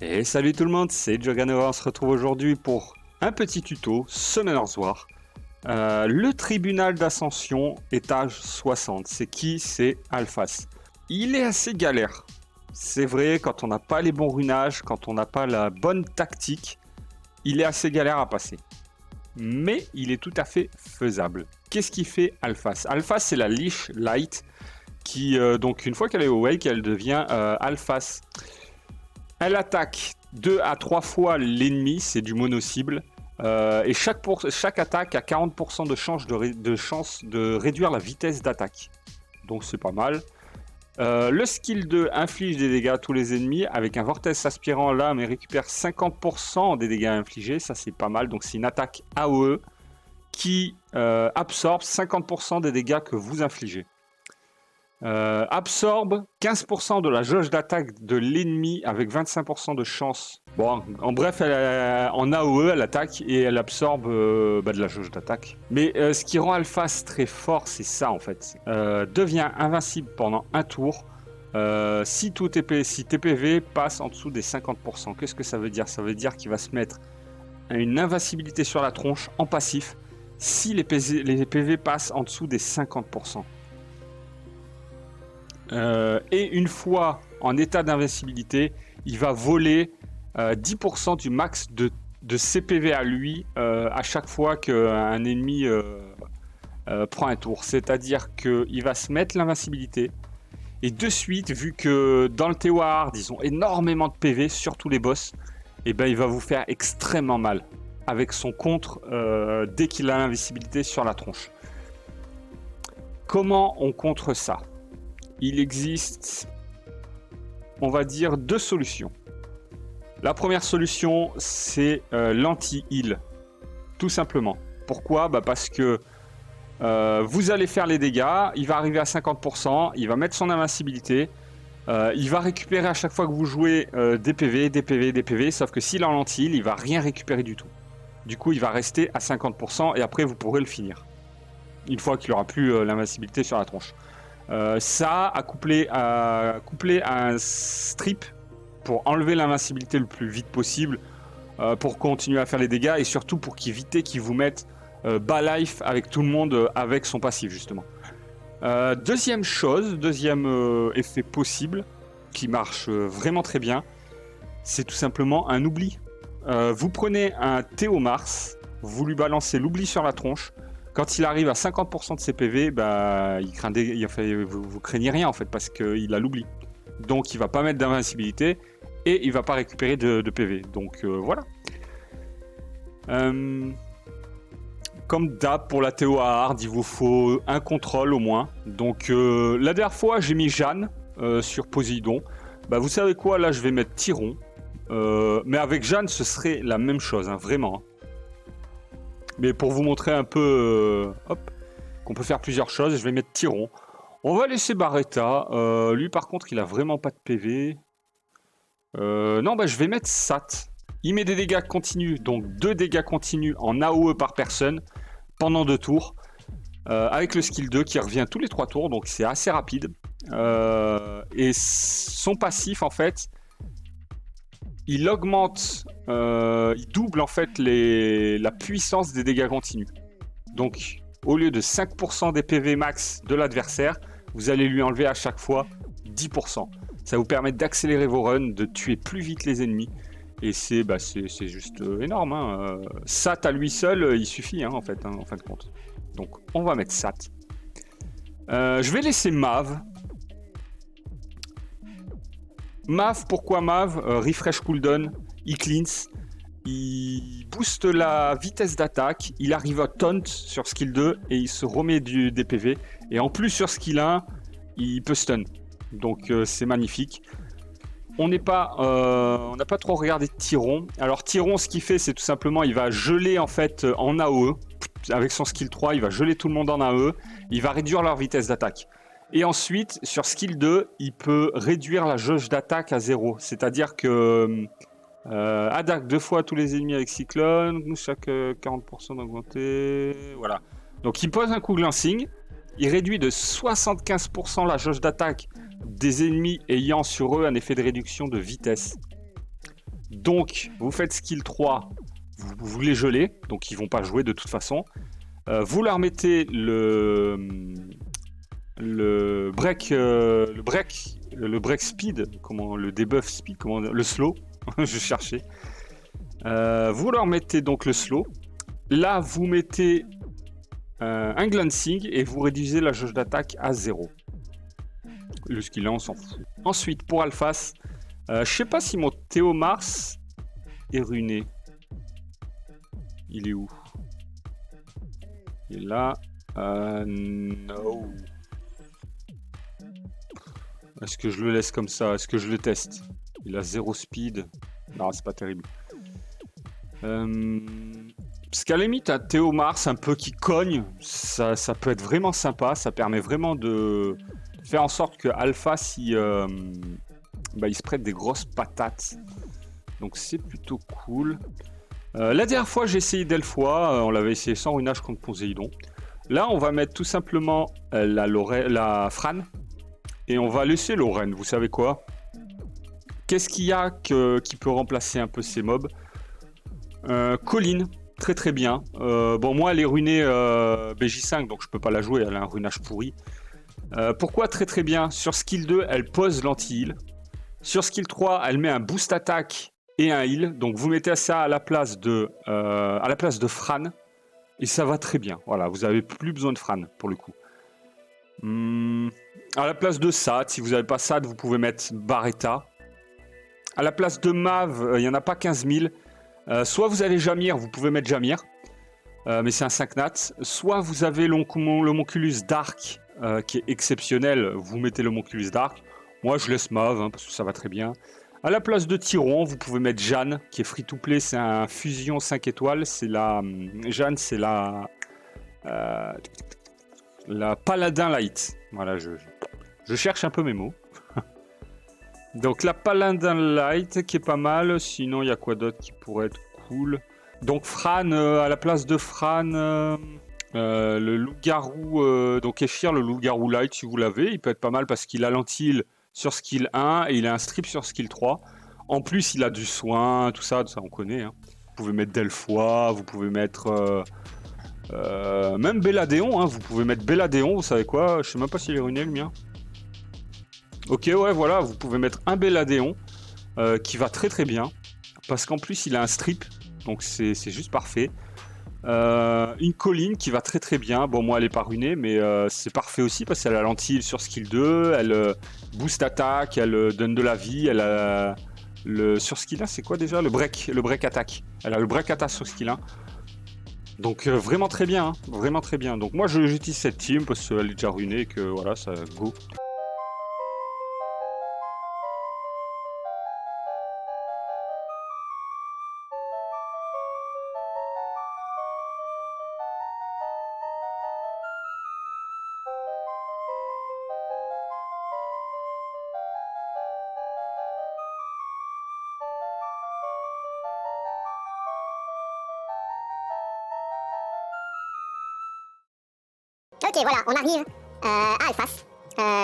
Et salut tout le monde, c'est Joganova, on se retrouve aujourd'hui pour un petit tuto Summoner's War. Le tribunal d'ascension, étage 60. C'est qui? C'est Alphas. Il est assez galère. C'est vrai, quand on n'a pas les bons runages, quand on n'a pas la bonne tactique, il est assez galère à passer. Mais il est tout à fait faisable. Qu'est-ce qu'il fait Alphas? Alphas, c'est la Lich Light qui, donc une fois qu'elle est awake, elle devient Alphas. Elle attaque 2 à 3 fois l'ennemi, c'est du mono-cible. Et chaque attaque a 40% de chance de réduire la vitesse d'attaque. Donc c'est pas mal. Le skill 2 inflige des dégâts à tous les ennemis avec un vortex aspirant lame et récupère 50% des dégâts infligés. Ça c'est pas mal. Donc c'est une attaque AOE qui absorbe 50% des dégâts que vous infligez. Absorbe 15% de la jauge d'attaque de l'ennemi avec 25% de chance. Bon, en bref, en AOE, elle attaque et elle absorbe de la jauge d'attaque. Mais ce qui rend Alphas très fort, c'est ça en fait. Devient invincible pendant un tour si TPV passe en dessous des 50%. Qu'est-ce que ça veut dire? Ça veut dire qu'il va se mettre une invincibilité sur la tronche en passif si les PV passent en dessous des 50%. Et une fois en état d'invincibilité, il va voler 10% du max de CPV à lui à chaque fois qu'un ennemi prend un tour. C'est-à-dire qu'il va se mettre l'invincibilité et de suite, vu que dans le TOR, ils ont énormément de PV, surtout les boss, et ben il va vous faire extrêmement mal avec son contre dès qu'il a l'invincibilité sur la tronche. Comment on contre ça? Il existe, on va dire, 2 solutions. La première solution, c'est l'anti-heal, tout simplement. Pourquoi? Parce que vous allez faire les dégâts, il va arriver à 50%, il va mettre son invincibilité, il va récupérer à chaque fois que vous jouez des PV, sauf que s'il est en anti-heal, il va rien récupérer du tout. Du coup, il va rester à 50% et après, vous pourrez le finir. Une fois qu'il n'aura plus l'invincibilité sur la tronche. Ça a couplé à un strip pour enlever l'invincibilité le plus vite possible pour continuer à faire les dégâts et surtout pour éviter qu'il vous mette bas life avec tout le monde avec son passif justement. Deuxième effet possible qui marche vraiment très bien, c'est tout simplement un oubli. Vous prenez un Théomars, vous lui balancez l'oubli sur la tronche. Quand il arrive à 50% de ses PV, vous craignez rien en fait parce qu'il a l'oubli. Donc il va pas mettre d'invincibilité et il va pas récupérer de PV. Donc voilà. Comme d'hab pour la TO à hard, il vous faut un contrôle au moins. Donc la dernière fois j'ai mis Jeanne sur Poséidon. Vous savez quoi, là je vais mettre Tyron. Mais avec Jeanne ce serait la même chose, hein, vraiment. Mais pour vous montrer un peu qu'on peut faire plusieurs choses, je vais mettre Tyron. On va laisser Barretta. Lui, par contre, il a vraiment pas de PV. Non, je vais mettre Sat. Il met des dégâts continus, donc 2 dégâts continus en AOE par personne pendant 2 tours. Avec le skill 2 qui revient tous les 3 tours, donc c'est assez rapide. Et son passif, en fait, il augmente, il double en fait la puissance des dégâts continus. Donc, au lieu de 5% des PV max de l'adversaire, vous allez lui enlever à chaque fois 10%. Ça vous permet d'accélérer vos runs, de tuer plus vite les ennemis. Et c'est juste énorme. Hein. Sat à lui seul, il suffit en fin de compte. Donc, on va mettre Sat. Je vais laisser Mav. Mav, pourquoi Mav? Refresh cooldown, il cleanse, il booste la vitesse d'attaque, il arrive à taunt sur skill 2 et il se remet des PV. Et en plus sur skill 1, il peut stun. Donc c'est magnifique. On n'a pas trop regardé Tyron. Alors Tyron, ce qu'il fait, c'est tout simplement, il va geler en fait en AOE. Avec son skill 3, il va geler tout le monde en AOE. Il va réduire leur vitesse d'attaque. Et ensuite, sur skill 2, il peut réduire la jauge d'attaque à 0. C'est-à-dire que attaque 2 fois tous les ennemis avec Cyclone, chaque 40% d'augmenter. Voilà. Donc il pose un coup glancing, il réduit de 75% la jauge d'attaque des ennemis ayant sur eux un effet de réduction de vitesse. Donc, vous faites skill 3, vous les gelez, donc ils vont pas jouer de toute façon. Vous leur mettez le break speed, le debuff speed, le slow, je cherchais. Vous leur mettez donc le slow. Là, vous mettez un glancing et vous réduisez la jauge d'attaque à 0. Le skill là, on s'en fout. Ensuite, pour Alphas, je sais pas si mon Théomars est runé. Il est où? Il est là. No. Est-ce que je le laisse comme ça? Est-ce que je le teste? Il a 0 speed. Non, c'est pas terrible. Parce qu'à la limite, un Théomars un peu qui cogne, ça peut être vraiment sympa. Ça permet vraiment de faire en sorte que Alphas il se prête des grosses patates. Donc c'est plutôt cool. La dernière fois, j'ai essayé Delphois. On l'avait essayé sans runage contre Poséidon. Là, on va mettre tout simplement la Fran. Et on va laisser Lorraine. Vous savez quoi? Qu'est-ce qu'il y a qui peut remplacer un peu ces mobs? Colline, très très bien. Bon, moi, elle est runée BJ5, donc je peux pas la jouer. Elle a un runage pourri. Pourquoi très très bien? Sur skill 2, elle pose l'anti-heal. Sur skill 3, elle met un boost attaque et un heal. Donc vous mettez ça à la place de Fran. Et ça va très bien. Voilà, vous n'avez plus besoin de Fran pour le coup. À la place de Sad, si vous n'avez pas Sad, vous pouvez mettre Barretta. À la place de Mav, il n'y en a pas 15 000. Soit vous avez Jamir, vous pouvez mettre Jamir. Mais c'est un 5 nat. Soit vous avez l'Homunculus Dark, qui est exceptionnel. Vous mettez l'Homunculus Dark. Moi, je laisse Mav, parce que ça va très bien. À la place de Tyron, vous pouvez mettre Jeanne, qui est free-to-play. C'est un fusion 5 étoiles. C'est Jeanne, c'est la Paladin Light. Voilà, je cherche un peu mes mots. Donc la Paladin Light qui est pas mal. Sinon, il y a quoi d'autre qui pourrait être cool? Donc Fran, à la place de Fran, le loup-garou, donc Eshir, le loup-garou Light, si vous l'avez, il peut être pas mal parce qu'il a l'anti-heal sur skill 1 et il a un strip sur skill 3. En plus, il a du soin, tout ça on connaît. Hein. Vous pouvez mettre Delphois, vous pouvez mettre... même Belladéon, hein, vous pouvez mettre Belladéon, vous savez quoi? Je sais même pas s'il est ruiné le mien. Ok, ouais, voilà, vous pouvez mettre un Belladéon qui va très très bien. Parce qu'en plus, il a un strip, donc c'est juste parfait. Une colline qui va très très bien. Bon, moi, elle est pas ruinée, mais c'est parfait aussi parce qu'elle a l'anti-heal sur skill 2, elle boost attaque, elle donne de la vie, elle a sur skill 1, c'est quoi déjà? Le break attaque. Elle a le break attaque sur skill 1. Donc vraiment très bien, hein, vraiment très bien. Donc moi j'utilise cette team parce qu'elle est déjà ruinée et que voilà, ça go. Ok, voilà, on arrive à Alphas.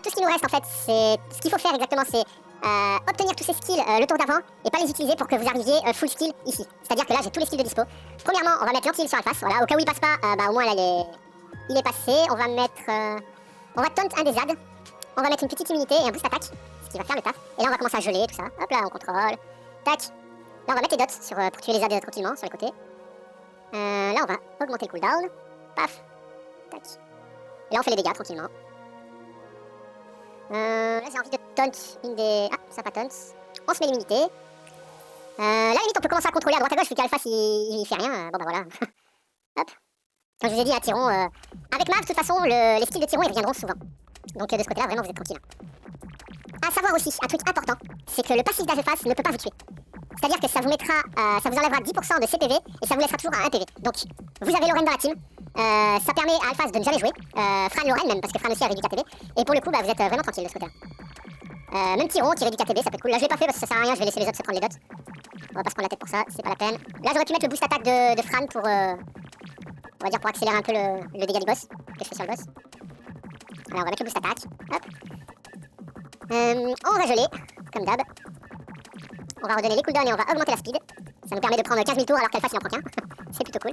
Tout ce qui nous reste en fait, c'est ce qu'il faut faire exactement, c'est obtenir tous ces skills le tour d'avant et pas les utiliser pour que vous arriviez full skill ici. C'est-à-dire que là, j'ai tous les skills de dispo. Premièrement, on va mettre l'anti-heal sur Alphas, voilà, au cas où il passe pas, au moins là, il est passé. On va mettre, on va taunt un des ZAD. On va mettre une petite immunité et un boost attaque, ce qui va faire le taf. Et là, on va commencer à geler tout ça. Hop là, on contrôle. Tac. Là, on va mettre les dots pour tuer les ZAD tranquillement sur les côtés. Là, on va augmenter le cooldown. Paf. Tac. Et là on fait les dégâts tranquillement. Là j'ai envie de taunt une des... Ah, ça pas taunt. On se met l'immunité. Là limite on peut commencer à contrôler à droite à gauche vu qu'Alphas il fait rien. Bon bah voilà. Hop. Comme je vous ai dit à Tyron, avec Mav de toute façon les skills de Tyron ils reviendront souvent. Donc de ce côté là vraiment vous êtes tranquille. À savoir aussi, un truc important, c'est que le passif d'Alphas ne peut pas vous tuer. C'est-à-dire que ça vous mettra, ça vous enlèvera 10% de CPV et ça vous laissera toujours à 1 PV. Donc vous avez Lorraine dans la team. Ça permet à Alphas de ne jamais jouer. Fran Lorraine même, parce que Fran aussi a réduit KTB. Et pour le coup, bah, vous êtes vraiment tranquille de ce côté-là. Même Tyron, tirer du KTB, ça peut être cool. Là, je l'ai pas fait parce que ça sert à rien, je vais laisser les autres se prendre les dots. On va pas se prendre la tête pour ça, c'est pas la peine. Là, j'aurais pu mettre le boost attaque de Fran pour, on va dire, pour accélérer un peu le dégât du boss, que je fais sur le boss. Alors, on va mettre le boost attaque. Hop. On va geler, comme d'hab. on va redonner les cooldowns et on va augmenter la speed. Ça nous permet de prendre 15 000 tours alors qu'Alpha il en prend qu'un. C'est plutôt cool.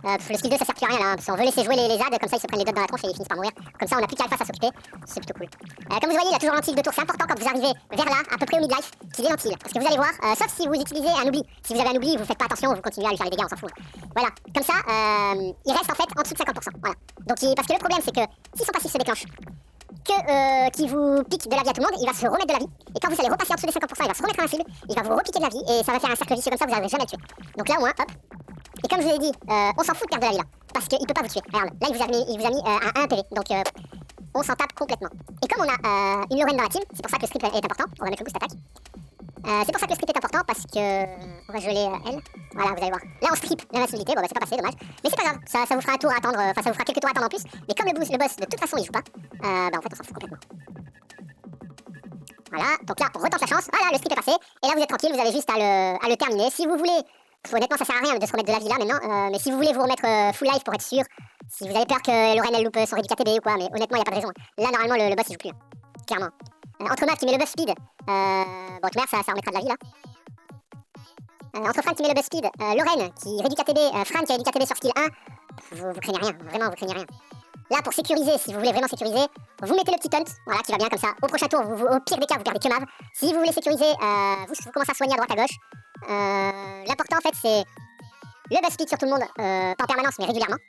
Le skill 2 ça sert plus à rien là, parce qu'on veut laisser jouer les ZAD, comme ça ils se prennent les dots dans la tronche et ils finissent par mourir. Comme ça on n'a plus qu'Alpha à s'occuper, c'est plutôt cool. Comme vous voyez, il y a toujours l'anti de tour, c'est important quand vous arrivez vers là, à peu près au mid-life, qu'il y ait l'anti. Parce que vous allez voir, sauf si vous utilisez un oubli. Si vous avez un oubli, vous faites pas attention, vous continuez à lui faire les dégâts, on s'en fout. Voilà, comme ça, il reste en fait en dessous de 50%. Voilà. Donc, parce que le problème c'est que si son passif se déclenche, qui vous pique de la vie à tout le monde, il va se remettre de la vie. Et quand vous allez repasser en dessous des 50%, il va se remettre invincible, il va vous repiquer de la vie et ça va faire un cercle vicieux comme ça, vous n'arriverez jamais à le tuer. Donc là au moins, hop. Et comme je vous ai dit, on s'en fout de perdre de la vie là. Parce qu'il peut pas vous tuer. Regarde, là il vous a mis un 1 PV. Donc on s'en tape complètement. Et comme on a une Lorraine dans la team, c'est pour ça que le script est important. On va mettre le boost attaque. C'est pour ça que le script est important parce que on va geler elle. Voilà, vous allez voir. Là on strip l'invincibilité, bon bah c'est pas passé, dommage. Mais c'est pas grave, ça vous fera un tour à attendre, enfin ça vous fera quelques tours à attendre en plus. Mais comme le boss de toute façon il joue pas, bah en fait on s'en fout complètement. Voilà, donc là on retente la chance, voilà le script est passé. Et là vous êtes tranquille, vous avez juste à le terminer. Si vous voulez, honnêtement ça sert à rien de se remettre de la vie là maintenant, mais si vous voulez vous remettre full life pour être sûr, si vous avez peur que Lorraine elle loupe son réducat TB ou quoi, mais honnêtement y a pas de raison. Là normalement le boss il joue plus, clairement. Entre Mav qui met le buff speed, bon Khmer ça remettra de la vie là. Entre Fran qui met le buff speed, Lorraine qui réduit KTB, Fran qui réduit KTB sur skill 1, vous craignez rien, vraiment vous craignez rien. Là pour sécuriser, si vous voulez vraiment sécuriser, vous mettez le petit taunt, voilà qui va bien comme ça. Au prochain tour, au pire des cas, vous perdez que Mav. Si vous voulez sécuriser, vous commencez à soigner à droite à gauche. L'important en fait c'est le buff speed sur tout le monde, pas en permanence mais régulièrement.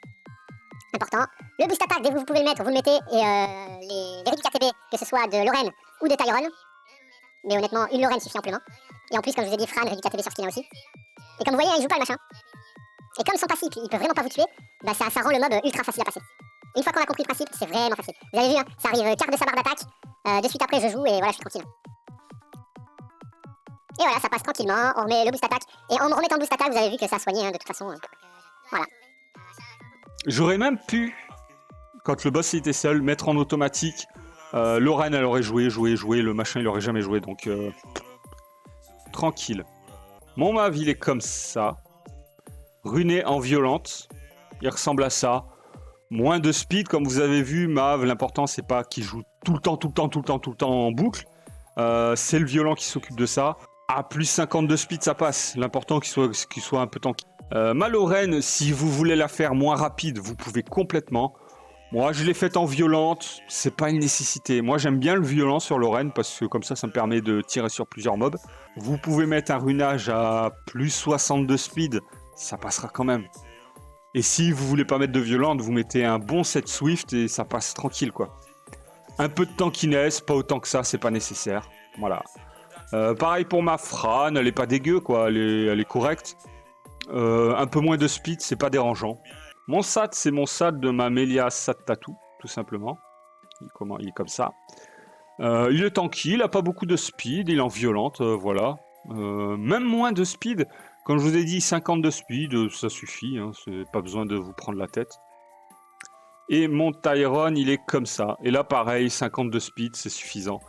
Important. Le boost attaque, dès que vous pouvez le mettre, vous le mettez. Et les réduits KTB, que ce soit de Lorraine ou de Tyrone. Mais honnêtement, une Lorraine suffit amplement. Et en plus, comme je vous ai dit, Fran réduit KTB sur Skina aussi. Et comme vous voyez, il joue pas le machin. Et comme son passif, il peut vraiment pas vous tuer, bah ça rend le mob ultra facile à passer. Une fois qu'on a compris le principe, c'est vraiment facile. Vous avez vu, hein, ça arrive quart de sa barre d'attaque. De suite après, je joue et voilà, je suis tranquille. Et voilà, ça passe tranquillement. On remet le boost attaque. Et en me remettant le boost attaque, vous avez vu que ça a soigné hein, de toute façon. Voilà. J'aurais même pu, quand le boss était seul, mettre en automatique. Lorraine elle aurait joué, le machin il aurait jamais joué, donc tranquille. Mon Mav il est comme ça. Runé en violente. Il ressemble à ça. Moins de speed, comme vous avez vu, Mav, l'important c'est pas qu'il joue tout le temps en boucle. C'est le violent qui s'occupe de ça. À plus 50 de speed ça passe. L'important qu'il soit un peu tanky. Ma Lorraine, si vous voulez la faire moins rapide, vous pouvez complètement. Moi, je l'ai faite en violente, c'est pas une nécessité. Moi, j'aime bien le violent sur Lorraine parce que comme ça me permet de tirer sur plusieurs mobs. Vous pouvez mettre un runage à plus 60 de speed, ça passera quand même. Et si vous voulez pas mettre de violente, vous mettez un bon set Swift et ça passe tranquille, quoi. Un peu de tankiness, pas autant que ça, c'est pas nécessaire. Voilà. Pareil pour ma Fran, elle est pas dégueu, quoi, elle est correcte. Un peu moins de speed, c'est pas dérangeant. Mon SAT, c'est mon SAT de ma Melia SAT Tattoo, tout simplement. Il est comme ça. Il est tanky, il a pas beaucoup de speed, il est en violente, voilà. Même moins de speed, comme je vous ai dit, 50 de speed, ça suffit, hein, c'est pas besoin de vous prendre la tête. Et mon Tyrone, il est comme ça. Et là, pareil, 50 de speed, c'est suffisant.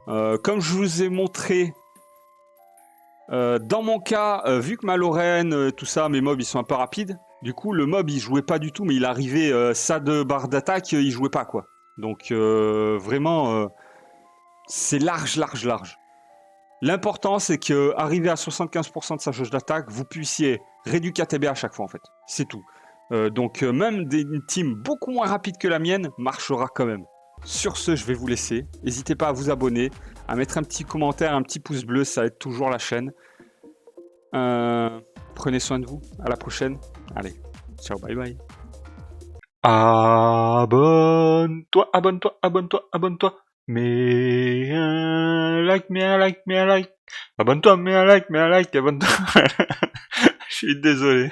Comme je vous ai montré... dans mon cas, vu que ma Lorraine, tout ça, mes mobs ils sont un peu rapides, du coup le mob il jouait pas du tout, mais il arrivait ça de barre d'attaque, il jouait pas quoi. Donc vraiment, c'est large. L'important c'est que arriver à 75% de sa jauge d'attaque, vous puissiez réduire KTB à chaque fois en fait. C'est tout. Donc même une team beaucoup moins rapide que la mienne marchera quand même. Sur ce, je vais vous laisser. N'hésitez pas à vous abonner, à mettre un petit commentaire, un petit pouce bleu, ça aide toujours la chaîne. Prenez soin de vous. À la prochaine. Allez, ciao, bye bye. Abonne-toi. Mets un like. Abonne-toi, mets un like, abonne-toi. Je suis désolé.